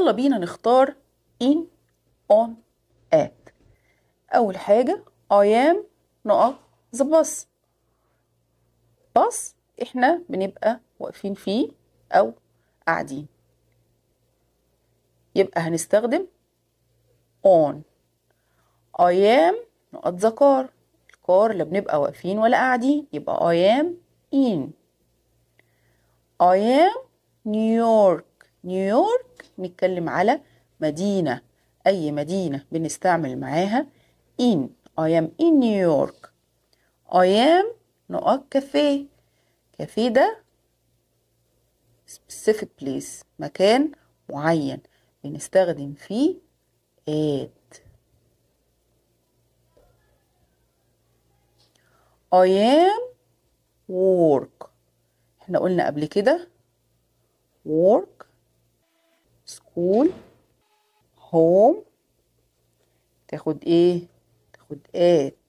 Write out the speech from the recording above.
يلا بينا نختار in on at. أول حاجة I am نقط the bus. bus احنا بنبقى واقفين فيه أو قاعدين، يبقى هنستخدم on. I am نقط the car. الكار اللي بنبقى واقفين ولا قاعدين، يبقى I am in. I am نيويورك. نيويورك نتكلم على مدينة، أي مدينة بنستعمل معاها in. I am in New York. I am نقط كافيه. كافيه ده specific place، مكان معين بنستخدم فيه at. I am work. احنا قلنا قبل كده work school home تاخد ايه؟ تاخد at.